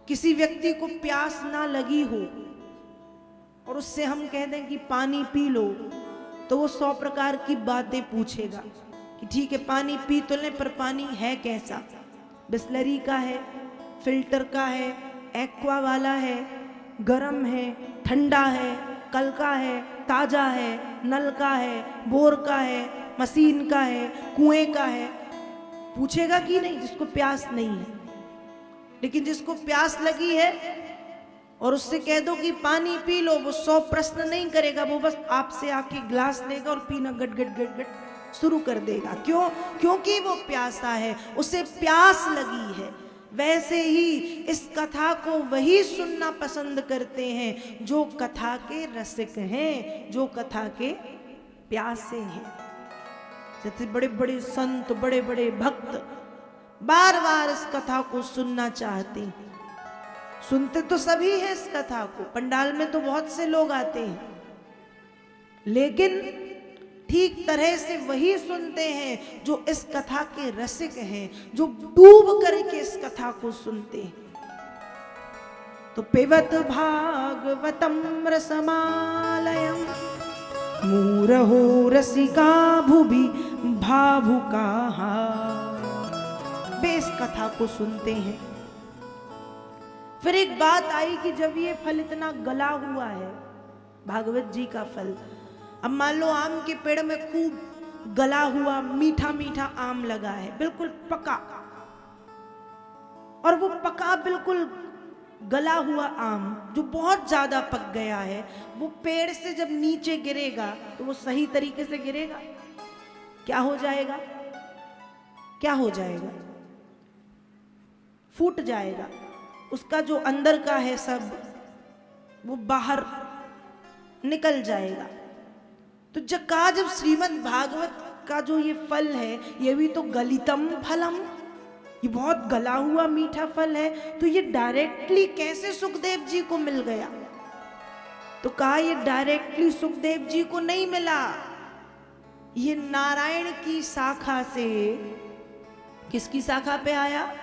किसी व्यक्ति को प्यास ना लगी हो और उससे हम कह दें कि पानी पी लो, तो वो 100 प्रकार की बातें पूछेगा कि ठीक है पानी पी तो लें, पर पानी है कैसा, बिस्लरी का है, फिल्टर का है, एक्वा वाला है, गरम है, ठंडा है, कल का है, ताजा है, नल का है, बोर का है, मशीन का है, कुएं का है, पूछेगा कि नहीं जिसको प्यास नहीं है। लेकिन जिसको प्यास लगी है और उससे कह दो कि पानी पी लो, वो 100 प्रश्न नहीं करेगा, वो बस आपसे आके ग्लास लेगा और पीना गट गट गट गट शुरू कर देगा। क्यों? क्योंकि वो प्यासा है, उसे प्यास लगी है। वैसे ही इस कथा को वही सुनना पसंद करते हैं जो कथा के रसिक हैं, जो कथा के प्यासे हैं। जैसे बड़े बड़े संत, बड़े बड़े भक्त बार बार इस कथा को सुनना चाहते हैं। सुनते तो सभी हैं इस कथा को, पंडाल में तो बहुत से लोग आते हैं, लेकिन ठीक तरह से वही सुनते हैं जो इस कथा के रसिक हैं, जो डूब करके इस कथा को सुनते हैं। तो पिबत भागवतम रसमालयम मूरहो रसिका भुवि भावुकाः। वे इस कथा को सुनते हैं। फिर एक बात आई कि जब ये फल इतना गला हुआ है, भागवत जी का फल, अब मान लो आम के पेड़ में खूब गला हुआ मीठा मीठा आम लगा है, बिल्कुल पका, और वो पका बिल्कुल गला हुआ आम जो बहुत ज्यादा पक गया है, वो पेड़ से जब नीचे गिरेगा तो वो सही तरीके से गिरेगा? क्या हो जाएगा? क्या हो जाएगा? फूट जाएगा। उसका जो अंदर का है सब वो बाहर निकल जाएगा। तो जब श्रीमद् भागवत का जो ये फल है, ये भी तो गलितम फलम, ये बहुत गला हुआ मीठा फल है, तो ये डायरेक्टली कैसे सुखदेव जी को मिल गया? तो कहा ये डायरेक्टली सुखदेव जी को नहीं मिला, ये नारायण की शाखा से। किसकी शाखा पे आया?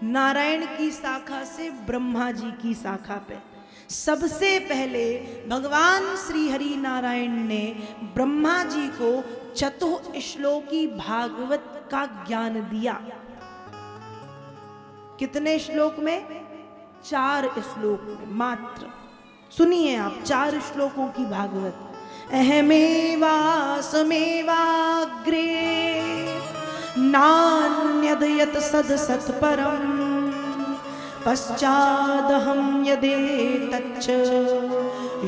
नारायण की शाखा से ब्रह्मा जी की शाखा पे। सबसे पहले भगवान श्री हरि नारायण ने ब्रह्मा जी को चतुश्लोकी भागवत का ज्ञान दिया। कितने श्लोक में? 4 श्लोक में मात्र। सुनिए आप, 4 श्लोकों की भागवत। अहमेवासमेवाग्रे नान्यद यत् सदसत्परं पश्चादहं यदेतच्च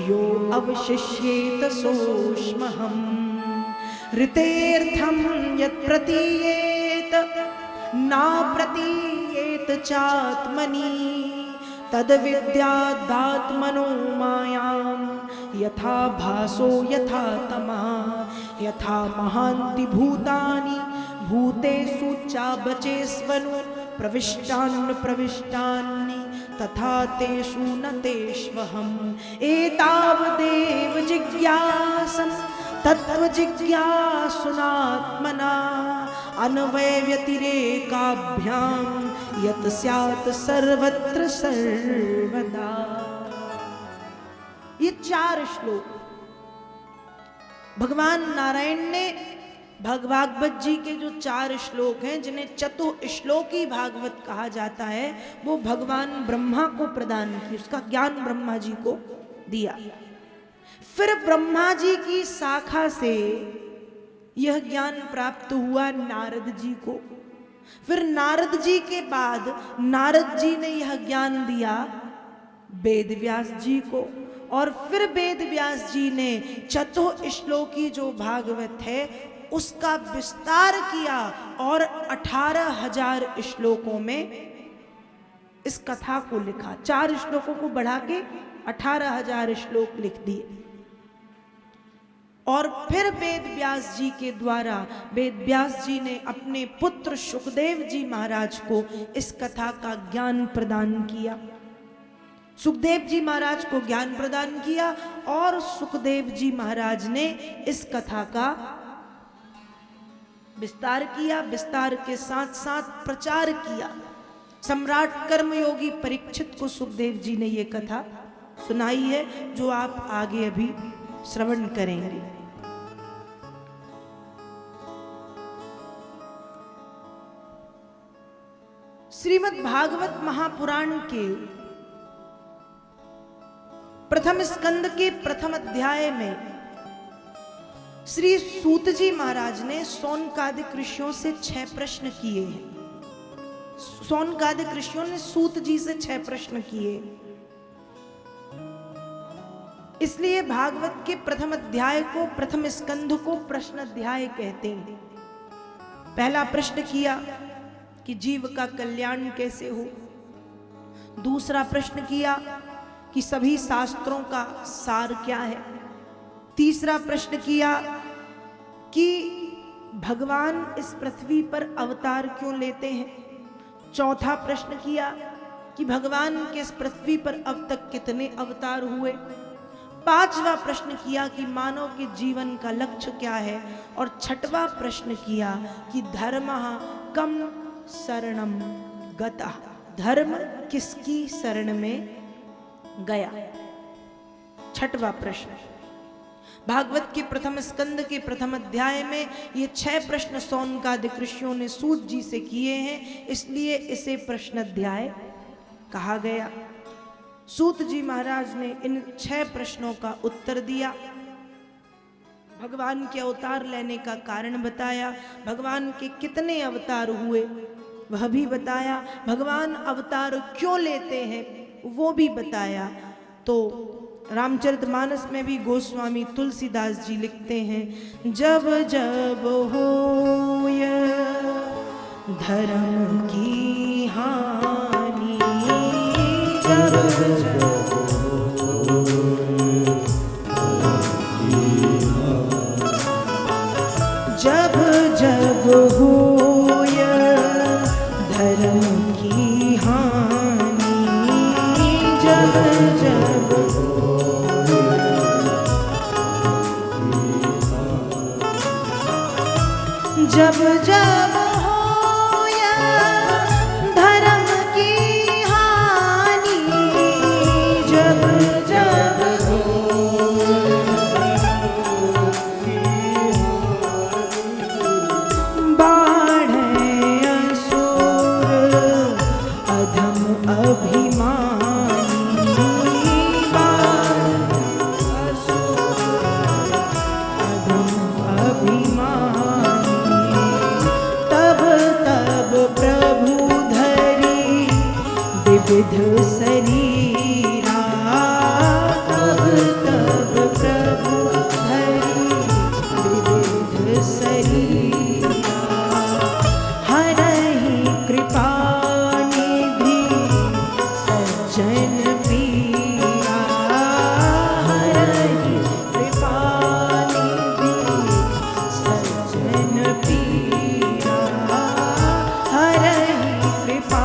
यो अवशिष्येत सोऽस्म्यहम् ऋतेर्थं यत् प्रतीयेत ना प्रतीयेत चात्मनि तद्विद्यादात्मनो मायां यथा भासो यथा तमा यथा महान्ति भूतानि भूतेषु चाबचेष्वनु प्रविष्टान् प्रविष्टानि तथा तेषु न तेष्वहम् एतावदेव जिज्ञासं तत्त्वजिज्ञासुनात्मना अन्वयव्यतिरेकाभ्यां यत् स्यात् सर्वत्र सर्वदा। ये 4 श्लोक भगवान नारायण ने भागवत जी के जो 4 श्लोक हैं, जिन्हें चतुश्लोकी भागवत कहा जाता है, वो भगवान ब्रह्मा को प्रदान की, उसका ज्ञान ब्रह्मा जी को दिया। फिर ब्रह्मा जी की शाखा से यह ज्ञान प्राप्त हुआ नारद जी को। फिर नारद जी के बाद नारद जी ने यह ज्ञान दिया वेद व्यास जी को, और फिर वेद व्यास जी ने चतुश्लोकी जो भागवत है उसका विस्तार किया और 18,000 श्लोकों में इस कथा को लिखा। 4 श्लोकों को बढ़ा के 18,000 श्लोक लिख दिए। और फिर वेद व्यास जी के द्वारा वेद व्यास जी ने अपने पुत्र सुखदेव जी महाराज को इस कथा का ज्ञान प्रदान किया। सुखदेव जी महाराज को ज्ञान प्रदान किया और सुखदेव जी महाराज ने इस कथा का विस्तार किया, विस्तार के साथ साथ प्रचार किया। सम्राट कर्मयोगी परीक्षित को सुखदेव जी ने ये कथा सुनाई है, जो आप आगे अभी श्रवण करेंगे। श्रीमद् भागवत महापुराण के प्रथम स्कंद के प्रथम अध्याय में श्री सूत जी महाराज ने सौनकादिक ऋषियों से 6 प्रश्न किए हैं। सौनकादिक ऋषियों ने सूत जी से 6 प्रश्न किए, इसलिए भागवत के प्रथम अध्याय को, प्रथम स्कंध को प्रश्न अध्याय कहते हैं। पहला प्रश्न किया कि जीव का कल्याण कैसे हो। दूसरा प्रश्न किया कि सभी शास्त्रों का सार क्या है। तीसरा प्रश्न किया कि भगवान इस पृथ्वी पर अवतार क्यों लेते हैं। चौथा प्रश्न किया कि भगवान के इस पृथ्वी पर अब तक कितने अवतार हुए। पांचवा प्रश्न किया कि मानव के जीवन का लक्ष्य क्या है। और छठवां प्रश्न किया कि धर्मः कम शरणम गतः, धर्म किसकी शरण में गया। छठवां प्रश्न। भागवत के प्रथम स्कंद के प्रथम अध्याय में ये 6 प्रश्न सौनकादिक ऋषियों ने सूत जी से किए हैं, इसलिए इसे प्रश्न अध्याय कहा गया। सूत जी महाराज ने इन 6 प्रश्नों का उत्तर दिया, भगवान के अवतार लेने का कारण बताया, भगवान के कितने अवतार हुए वह भी बताया, भगवान अवतार क्यों लेते हैं वो भी बताया। तो रामचरितमानस में भी गोस्वामी तुलसीदास जी लिखते हैं, जब जब होय धर्म की हानि, जब जब जब होय धर्म की हानि, जब जब जब जब होय धर्म की हानि, जब जब बाढ़े असुर अधम अभिमानी, बाढ़े असुर अधम अभिमानी, तब तब प्रभु धरी विविध शरीरा, तब तब प्रभु धरी विविध शरीरा, हरहि कृपा निधि सज्जन पीरा, हरहि कृपा निधि सज्जन पीरा, हरहि कृपा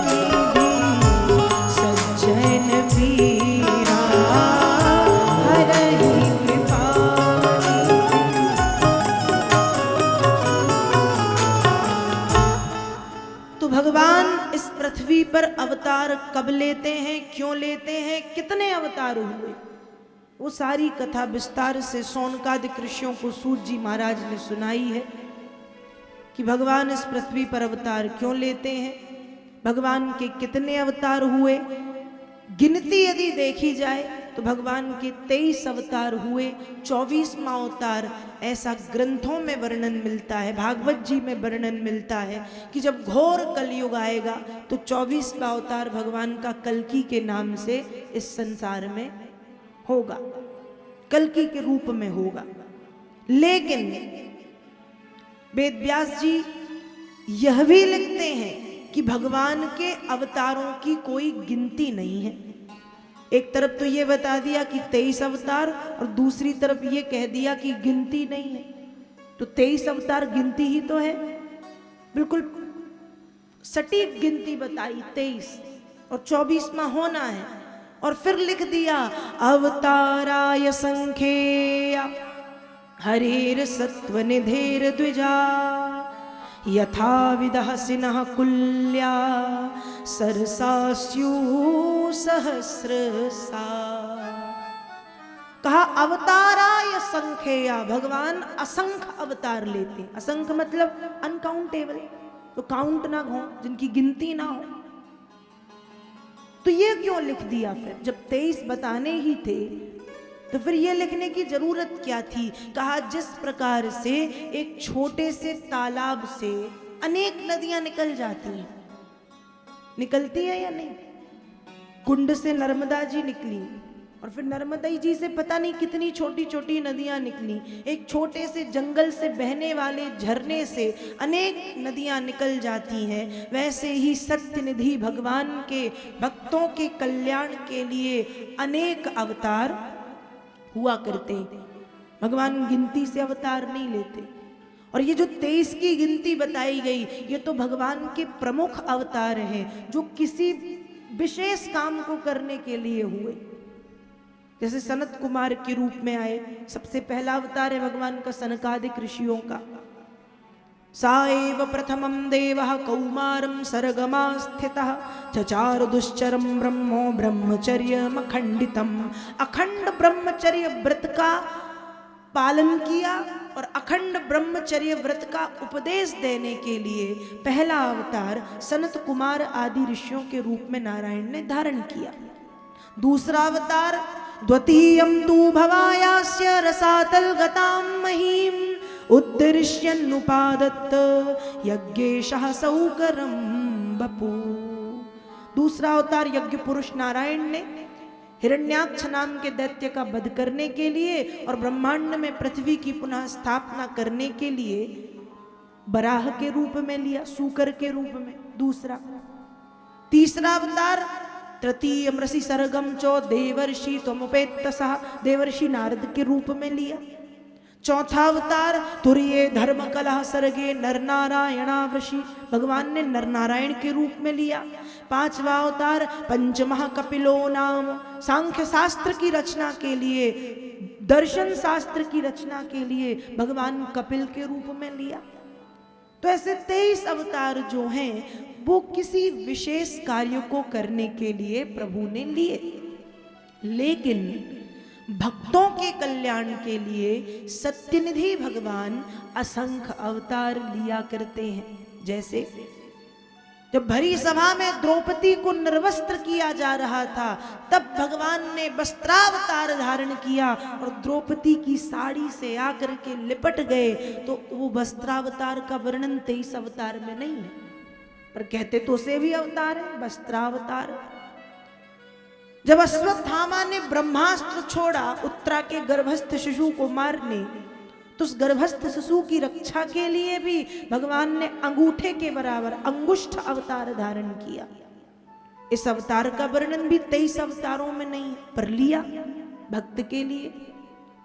निधि सज्जन पीरा, हरहि कृपा निधि। तो भगवान इस पृथ्वी पर अवतार कब लेते हैं, क्यों लेते हैं, कितने अवतार हुए, वो सारी कथा विस्तार से सौनकादिक ऋषियों को सूत जी महाराज ने सुनाई है कि भगवान इस पृथ्वी पर अवतार क्यों लेते हैं, भगवान के कितने अवतार हुए। गिनती यदि देखी जाए तो भगवान के 23 अवतार हुए, 24वां अवतार ऐसा ग्रंथों में वर्णन मिलता है, भागवत जी में वर्णन मिलता है कि जब घोर कलयुग आएगा तो 24वां अवतार भगवान का कल्कि के नाम से इस संसार में होगा, कल्कि के रूप में होगा। लेकिन वेद व्यास जी यह भी लिखते हैं कि भगवान के अवतारों की कोई गिनती नहीं है। एक तरफ तो ये बता दिया कि 23 अवतार और दूसरी तरफ ये कह दिया कि गिनती नहीं है। तो 23 अवतार गिनती ही तो है, बिल्कुल सटीक गिनती बताई 23 और 24वां होना है। और फिर लिख दिया अवताराय संख्येय हरेर सत्व निधेर द्विजा यथा विदहसिनः कुल्या सरसा स्युः सहस्रसा। कहा अवताराय संख्या, भगवान असंख्य अवतार लेते। असंख्य मतलब अनकाउंटेबल, तो काउंट ना हो, जिनकी गिनती ना हो। तो ये क्यों लिख दिया फिर, जब 23 बताने ही थे तो फिर ये लिखने की जरूरत क्या थी। कहा जिस प्रकार से एक छोटे से तालाब से अनेक नदियां निकल जाती हैं, निकलती है या नहीं। कुंड से नर्मदा जी निकली और फिर नर्मदा जी से पता नहीं कितनी छोटी छोटी नदियां निकली। एक छोटे से जंगल से बहने वाले झरने से अनेक नदियां निकल जाती हैं। वैसे ही सत्यनिधि भगवान के भक्तों के कल्याण के लिए अनेक अवतार हुआ करते। भगवान गिनती से अवतार नहीं लेते। और ये जो 23 की गिनती बताई गई, ये तो भगवान के प्रमुख अवतार हैं जो किसी विशेष काम को करने के लिए हुए। जैसे सनत कुमार के रूप में आए, सबसे पहला अवतार है भगवान का सनकादिक ऋषियों का। सा एव प्रथमं देवः कौमारं सरगमा स्थितः चचार दुश्चरं ब्रह्मो ब्रह्मचर्यमखंडितम्। अखंड ब्रह्मचर्य व्रत का पालन किया और अखंड ब्रह्मचर्य व्रत का उपदेश देने के लिए पहला अवतार सनत कुमार आदि ऋषियों के रूप में नारायण ने धारण किया। दूसरा अवतार द्वितीयं तु भवायास्य रसातल गतां महीम् उद्दृश्यन्नुपादत्त यज्ञेशः सौकरं बपू। दूसरा अवतार यज्ञ पुरुष नारायण ने हिरण्याक्ष नाम के दैत्य का वध करने के लिए और ब्रह्मांड में पृथ्वी की पुनः स्थापना करने के लिए बराह के रूप में लिया, सूकर के रूप में। दूसरा तीसरा अवतार तृतीय ऋषि सरगम चो देवर्षि त्वमुपेत्तसः, देवर्षि नारद के रूप में लिया। चौथा अवतार तुर्ये धर्म कलह सर्गे नर नारायणावृषि, भगवान ने नर नारायण के रूप में लिया। पांचवा अवतार पंचमः कपिलो नाम, सांख्य शास्त्र की रचना के लिए, दर्शन शास्त्र की रचना के लिए भगवान कपिल के रूप में लिया। तो ऐसे 23 अवतार जो हैं वो किसी विशेष कार्य को करने के लिए प्रभु ने लिए। लेकिन भक्तों के कल्याण के लिए सत्यनिधि भगवान असंख्य अवतार लिया करते हैं। जैसे जब भरी सभा में द्रौपदी को निर्वस्त्र किया जा रहा था, तब भगवान ने वस्त्रावतार धारण किया और द्रौपदी की साड़ी से आकर के लिपट गए। तो वो वस्त्रावतार का वर्णन 23 अवतार में नहीं है, पर कहते तो से भी अवतार है, वस्त्रावतार। जब अश्वत्थामा ने ब्रह्मास्त्र छोड़ा उत्तरा के गर्भस्थ शिशु को मारने, तो उस गर्भस्थ शिशु की रक्षा के लिए भी भगवान ने अंगूठे के बराबर अंगुष्ठ अवतार धारण किया। इस अवतार का वर्णन भी 23 अवतारों में नहीं, पर लिया भक्त के लिए।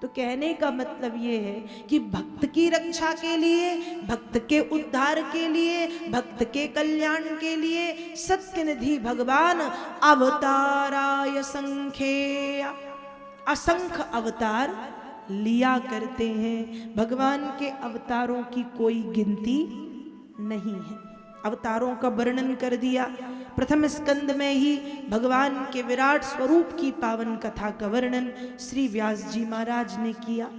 तो कहने का मतलब ये है कि भक्त की रक्षा के लिए, भक्त के उद्धार के लिए, भक्त के कल्याण के लिए सत्यनिधि भगवान अवताराय संख्या, असंख्य अवतार लिया करते हैं। भगवान के अवतारों की कोई गिनती नहीं है। अवतारों का वर्णन कर दिया। प्रथम स्कंद में ही भगवान के विराट स्वरूप की पावन कथा का वर्णन श्री व्यास जी महाराज ने किया।